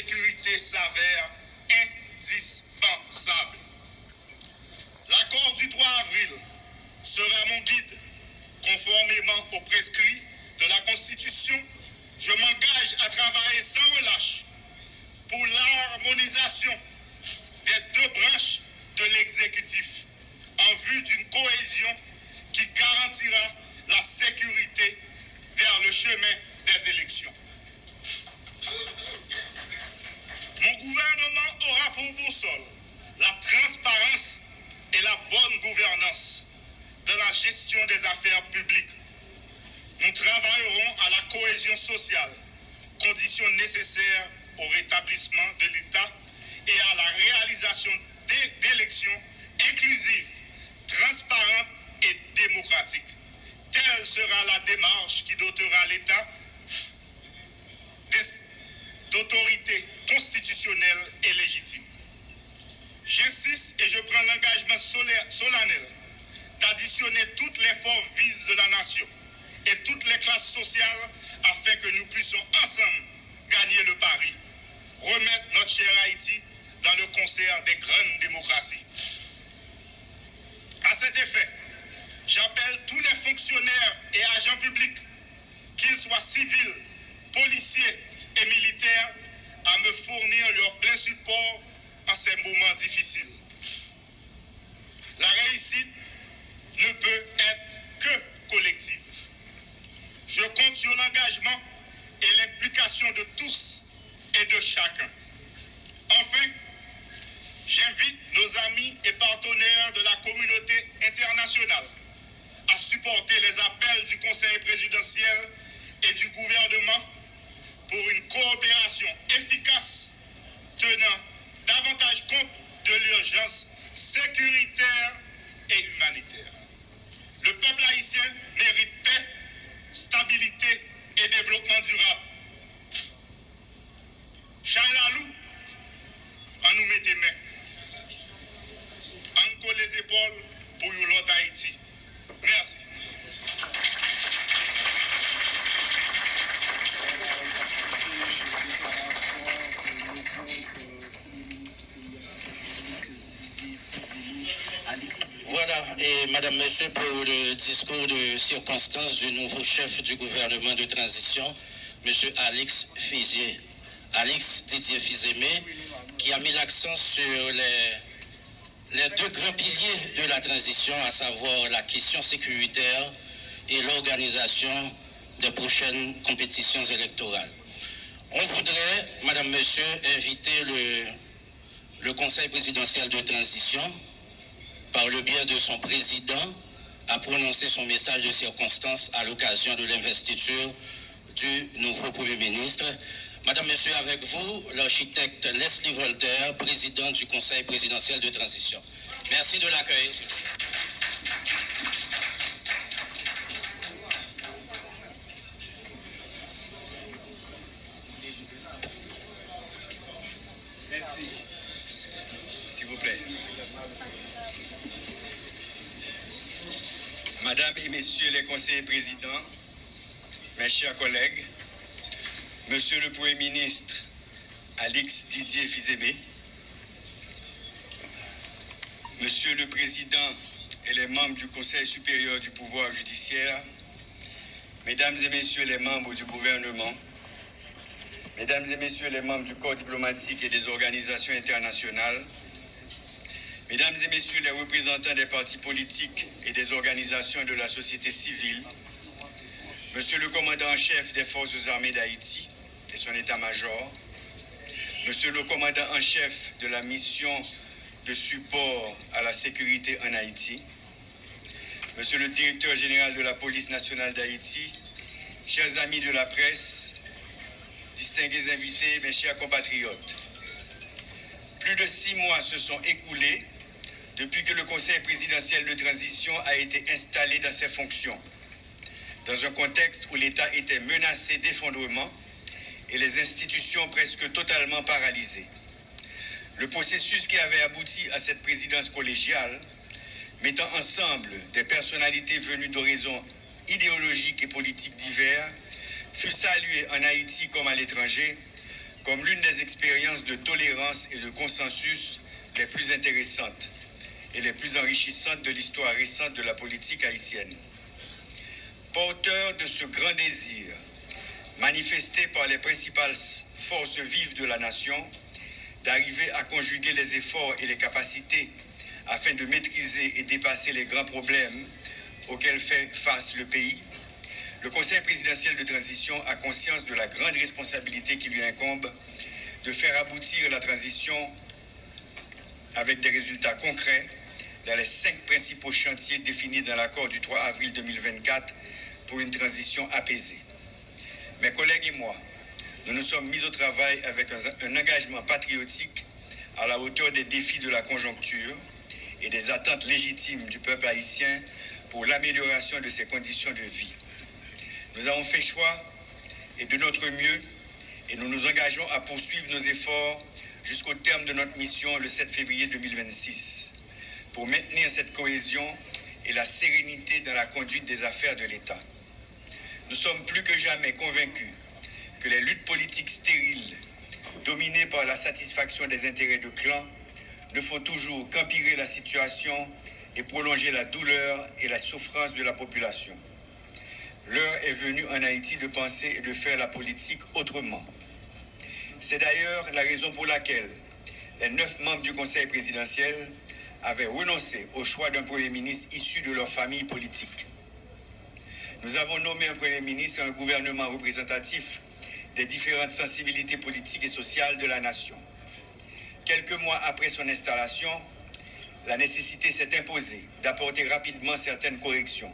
sécurité s'avère indispensable. L'accord du 3 avril sera mon guide. Conformément aux prescrits de la Constitution, je m'engage à travailler sans relâche pour l'harmonisation des deux branches de l'exécutif en vue d'une cohésion qui garantira la sécurité vers le chemin des élections. Mon gouvernement aura pour boussole la transparence et la bonne gouvernance de la gestion des affaires publiques. Nous travaillerons à la cohésion sociale, condition nécessaire au rétablissement de l'État et à la réalisation d'élections inclusives, transparentes et démocratiques. Telle sera la démarche qui dotera l'État d'autorité constitutionnelle et légitime. J'insiste et je prends l'engagement solennel d'additionner toutes les forces vives de la nation et toutes les classes sociales afin que nous puissions ensemble gagner le pari, remettre notre cher Haïti dans le concert des grandes démocraties. À cet effet, j'appelle tous les fonctionnaires et agents publics, qu'ils soient civils, policiers et militaires, à me fournir leur plein support en ces moments difficiles. La réussite ne peut être que collective. Je compte sur l'engagement et l'implication de tous et de chacun. Enfin, j'invite nos amis et partenaires de la communauté internationale à supporter les appels du Conseil présidentiel et du gouvernement pour une coopération efficace tenant davantage compte de l'urgence sécuritaire et humanitaire. Le peuple haïtien mérite paix, stabilité et développement durable. Chalalou, on nous met des mains. On colle les épaules pour l'autre Haïti. Merci. Voilà, et Madame, Monsieur, pour le discours de circonstance du nouveau chef du gouvernement de transition, Monsieur Alex Didier Fils-Aimé, qui a mis l'accent sur les deux grands piliers de la transition, à savoir la question sécuritaire et l'organisation des prochaines compétitions électorales. On voudrait, Madame, Monsieur, inviter le Conseil présidentiel de transition, par le biais de son président, à prononcer son message de circonstance à l'occasion de l'investiture du nouveau Premier ministre. Madame, Monsieur, avec vous, l'architecte Leslie Voltaire, président du Conseil présidentiel de transition. Merci de l'accueil. S'il vous plaît. Madame et Messieurs les conseillers présidents, mes chers collègues, Monsieur le Premier ministre Alex Didier Fils-Aimé, Monsieur le Président et les membres du Conseil supérieur du pouvoir judiciaire, Mesdames et Messieurs les membres du gouvernement, Mesdames et Messieurs les membres du corps diplomatique et des organisations internationales, Mesdames et Messieurs les représentants des partis politiques et des organisations de la société civile, Monsieur le commandant en chef des forces armées d'Haïti et son état-major, Monsieur le commandant en chef de la mission de support à la sécurité en Haïti, Monsieur le directeur général de la police nationale d'Haïti, chers amis de la presse, distingués invités, mes chers compatriotes. Plus de 6 mois se sont écoulés depuis que le Conseil présidentiel de transition a été installé dans ses fonctions, dans un contexte où l'État était menacé d'effondrement et les institutions presque totalement paralysées. Le processus qui avait abouti à cette présidence collégiale, mettant ensemble des personnalités venues d'horizons idéologiques et politiques divers, fut salué en Haïti comme à l'étranger comme l'une des expériences de tolérance et de consensus les plus intéressantes et les plus enrichissantes de l'histoire récente de la politique haïtienne. Porteur de ce grand désir, manifesté par les principales forces vives de la nation, d'arriver à conjuguer les efforts et les capacités afin de maîtriser et dépasser les grands problèmes auxquels fait face le pays, le Conseil présidentiel de transition a conscience de la grande responsabilité qui lui incombe de faire aboutir la transition avec des résultats concrets dans les 5 principaux chantiers définis dans l'accord du 3 avril 2024 pour une transition apaisée. Mes collègues et moi, nous nous sommes mis au travail avec un engagement patriotique à la hauteur des défis de la conjoncture et des attentes légitimes du peuple haïtien pour l'amélioration de ses conditions de vie. Nous avons fait choix et de notre mieux et nous nous engageons à poursuivre nos efforts jusqu'au terme de notre mission le 7 février 2026 pour maintenir cette cohésion et la sérénité dans la conduite des affaires de l'État. Nous sommes plus que jamais convaincus que les luttes politiques stériles, dominées par la satisfaction des intérêts de clans, ne font toujours qu'empirer la situation et prolonger la douleur et la souffrance de la population. L'heure est venue en Haïti de penser et de faire la politique autrement. C'est d'ailleurs la raison pour laquelle les 9 membres du Conseil présidentiel avaient renoncé au choix d'un Premier ministre issu de leur famille politique. Nous avons nommé un Premier ministre et un gouvernement représentatif des différentes sensibilités politiques et sociales de la nation. Quelques mois après son installation, la nécessité s'est imposée d'apporter rapidement certaines corrections,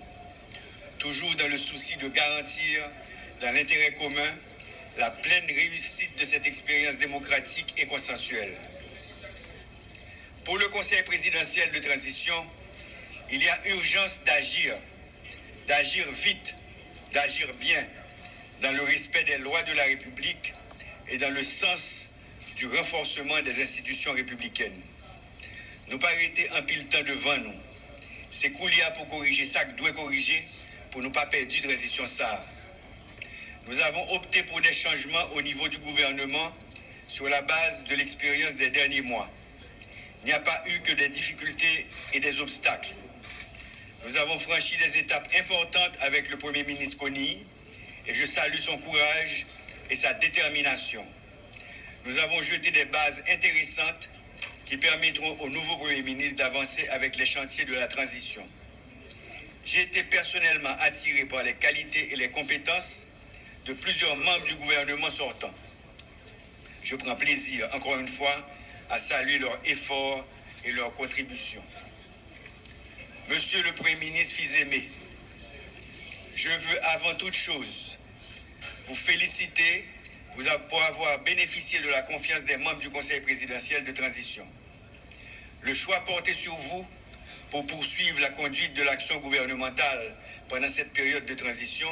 toujours dans le souci de garantir, dans l'intérêt commun, la pleine réussite de cette expérience démocratique et consensuelle. Pour le Conseil présidentiel de transition, il y a urgence d'agir vite, d'agir bien, dans le respect des lois de la République et dans le sens du renforcement des institutions républicaines. Nous pas arrêter un pile temps devant nous. C'est qu'il y a pour corriger ça que doit corriger pour ne pas perdre la transition ça. Nous avons opté pour des changements au niveau du gouvernement sur la base de l'expérience des derniers mois. Il n'y a pas eu que des difficultés et des obstacles. Nous avons franchi des étapes importantes avec le Premier ministre Kony et je salue son courage et sa détermination. Nous avons jeté des bases intéressantes qui permettront au nouveau Premier ministre d'avancer avec les chantiers de la transition. J'ai été personnellement attiré par les qualités et les compétences de plusieurs membres du gouvernement sortant. Je prends plaisir, encore une fois, à saluer leurs efforts et leurs contributions. Monsieur le Premier ministre Fils-Aimé, je veux avant toute chose vous féliciter pour avoir bénéficié de la confiance des membres du Conseil présidentiel de transition. Le choix porté sur vous pour poursuivre la conduite de l'action gouvernementale pendant cette période de transition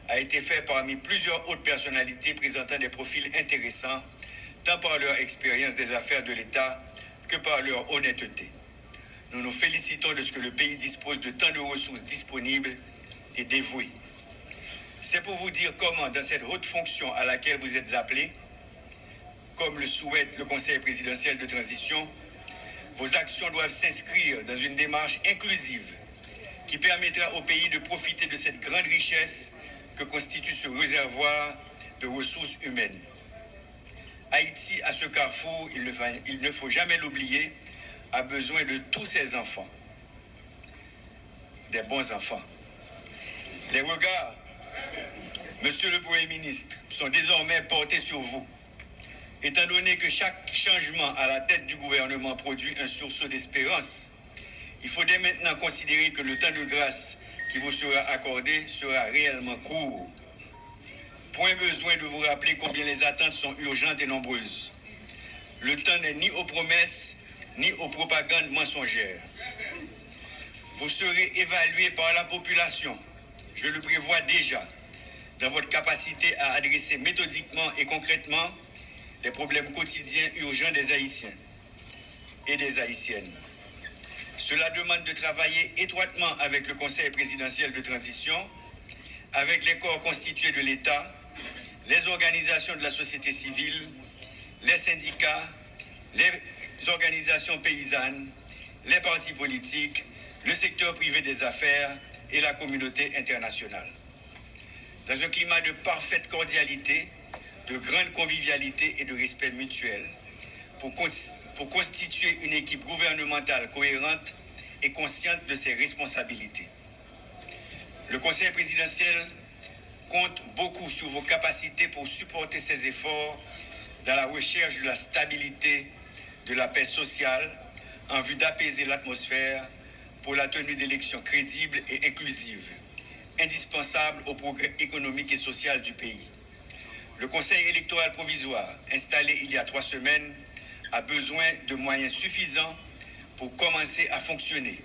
a été fait parmi plusieurs autres personnalités présentant des profils intéressants, tant par leur expérience des affaires de l'État que par leur honnêteté. Nous nous félicitons de ce que le pays dispose de tant de ressources disponibles et dévouées. C'est pour vous dire comment, dans cette haute fonction à laquelle vous êtes appelés, comme le souhaite le Conseil présidentiel de transition, vos actions doivent s'inscrire dans une démarche inclusive qui permettra au pays de profiter de cette grande richesse que constitue ce réservoir de ressources humaines. Haïti, à ce carrefour, il ne faut jamais l'oublier, a besoin de tous ses enfants, des bons enfants. Les regards, Monsieur le Premier ministre, sont désormais portés sur vous, étant donné que chaque changement à la tête du gouvernement produit un sursaut d'espérance. Il faut dès maintenant considérer que le temps de grâce qui vous sera accordé sera réellement court. Point besoin de vous rappeler combien les attentes sont urgentes et nombreuses. Le temps n'est ni aux promesses, ni aux propagandes mensongères. Vous serez évalué par la population, je le prévois déjà, dans votre capacité à adresser méthodiquement et concrètement les problèmes quotidiens urgents des Haïtiens et des Haïtiennes. Cela demande de travailler étroitement avec le Conseil présidentiel de transition, avec les corps constitués de l'État, les organisations de la société civile, les syndicats, les organisations paysannes, les partis politiques, le secteur privé des affaires et la communauté internationale. Dans un climat de parfaite cordialité, de grande convivialité et de respect mutuel, pour constituer une équipe gouvernementale cohérente et consciente de ses responsabilités. Le Conseil présidentiel compte beaucoup sur vos capacités pour supporter ces efforts dans la recherche de la stabilité, de la paix sociale, en vue d'apaiser l'atmosphère pour la tenue d'élections crédibles et inclusives, indispensables au progrès économique et social du pays. Le Conseil électoral provisoire, installé il y a 3 semaines, a besoin de moyens suffisants pour commencer à fonctionner.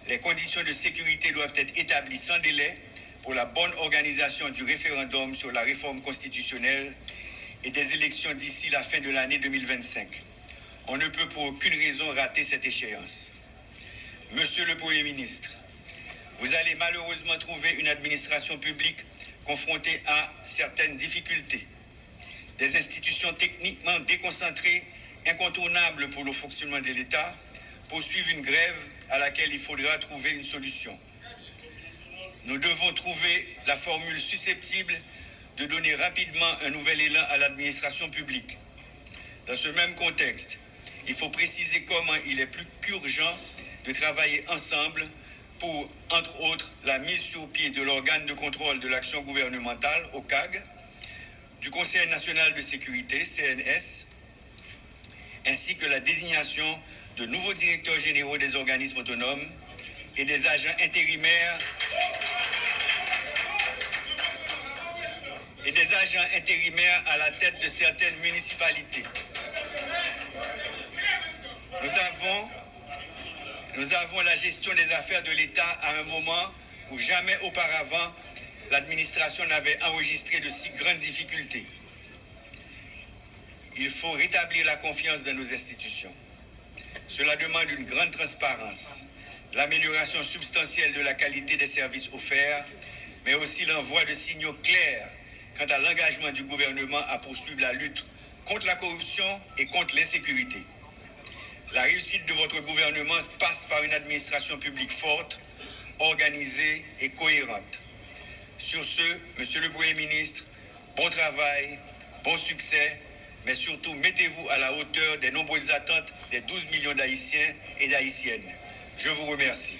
Les conditions de sécurité doivent être établies sans délai pour la bonne organisation du référendum sur la réforme constitutionnelle et des élections d'ici la fin de l'année 2025. On ne peut pour aucune raison rater cette échéance. Monsieur le Premier ministre, vous allez malheureusement trouver une administration publique confrontée à certaines difficultés. Des institutions techniquement déconcentrées, incontournables pour le fonctionnement de l'État, poursuivent une grève à laquelle il faudra trouver une solution. Nous devons trouver la formule susceptible de donner rapidement un nouvel élan à l'administration publique. Dans ce même contexte, il faut préciser comment il est plus qu'urgent de travailler ensemble pour, entre autres, la mise sur pied de l'organe de contrôle de l'action gouvernementale, OCAG, du Conseil national de sécurité, CNS, ainsi que la désignation de nouveaux directeurs généraux des organismes autonomes et des agents intérimaires à la tête de certaines municipalités. Nous avons la gestion des affaires de l'État à un moment où jamais auparavant l'administration n'avait enregistré de si grandes difficultés. Il faut rétablir la confiance dans nos institutions. Cela demande une grande transparence, l'amélioration substantielle de la qualité des services offerts, mais aussi l'envoi de signaux clairs quant à l'engagement du gouvernement à poursuivre la lutte contre la corruption et contre l'insécurité. La réussite de votre gouvernement passe par une administration publique forte, organisée et cohérente. Sur ce, Monsieur le Premier ministre, bon travail, bon succès, mais surtout mettez-vous à la hauteur des nombreuses attentes des 12 millions d'Haïtiens et d'Haïtiennes. Je vous remercie.